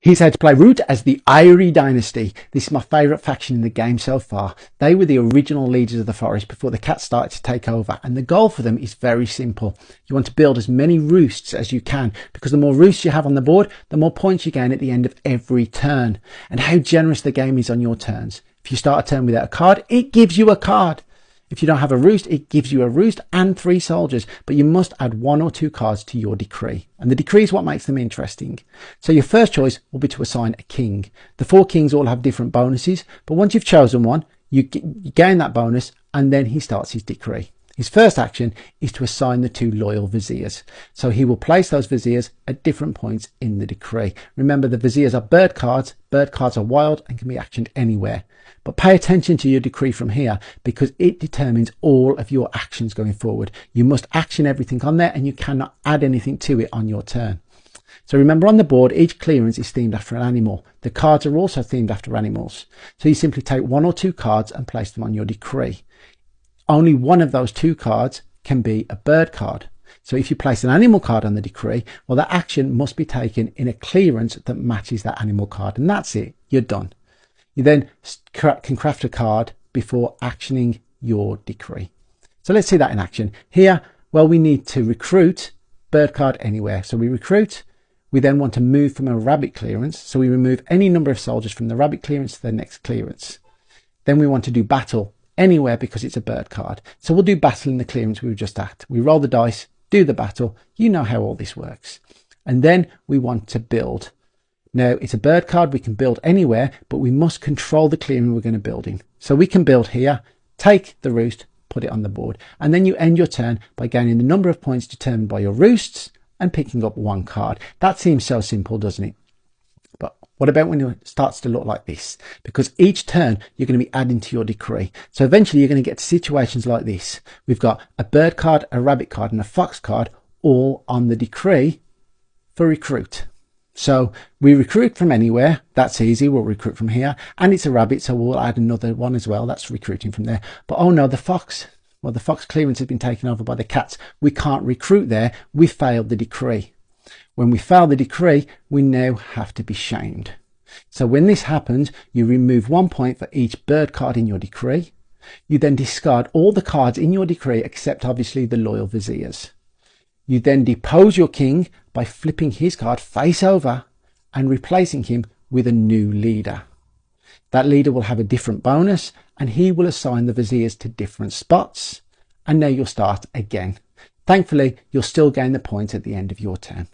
Here's how to play root as the Eyrie dynasty. This is my favourite faction in the game so far. They were the original leaders of the forest before the cats started to take over, and the goal for them is very simple. You want to build as many roosts as you can, because the more roosts you have on the board, the more points you gain at the end of every turn. And how generous the game is on your turns. If you start a turn without a card, it gives you a card. If you don't have a roost, it gives you a roost and 3 soldiers, but you must add 1 or 2 cards to your decree. And the decree is what makes them interesting. So your first choice will be to assign a king. The 4 kings all have different bonuses, but once you've chosen one, you gain that bonus, and then he starts his decree. His first action is to assign the 2 loyal viziers. So he will place those viziers at different points in the decree. Remember, the viziers are bird cards. Bird cards are wild and can be actioned anywhere. But pay attention to your decree from here, because it determines all of your actions going forward. You must action everything on there, and you cannot add anything to it on your turn. So remember, on the board, each clearance is themed after an animal. The cards are also themed after animals. So you simply take 1 or 2 cards and place them on your decree. Only one of those 2 cards can be a bird card. So if you place an animal card on the decree, well, that action must be taken in a clearance that matches that animal card. And that's it. You're done. You then can craft a card before actioning your decree. So let's see that in action. Here, well, we need to recruit bird card anywhere. So we recruit. We then want to move from a rabbit clearance. So we remove any number of soldiers from the rabbit clearance to the next clearance. Then we want to do battle anywhere because it's a bird card. So we'll do battle in the clearance we were just at. We roll the dice, do the battle. You know how all this works. And then we want to build. Now, it's a bird card. We can build anywhere, but we must control the clearing we're going to build in. So we can build here, take the roost, put it on the board. And then you end your turn by gaining the number of points determined by your roosts and picking up 1 card. That seems so simple, doesn't it? But what about when it starts to look like this? Because each turn you're going to be adding to your decree. So eventually you're going to get to situations like this. We've got a bird card, a rabbit card, and a fox card all on the decree for recruit. So we recruit from anywhere. That's easy. We'll recruit from here. And it's a rabbit, so we'll add another one as well. That's recruiting from there. But oh no, the fox. Well, the fox clearance has been taken over by the cats. We can't recruit there. We failed the decree. When we fail the decree, we now have to be shamed. So when this happens, you remove 1 point for each bird card in your decree. You then discard all the cards in your decree except obviously the loyal viziers. You then depose your king by flipping his card face over and replacing him with a new leader. That leader will have a different bonus, and he will assign the viziers to different spots. And now you'll start again. Thankfully, you'll still gain the points at the end of your turn.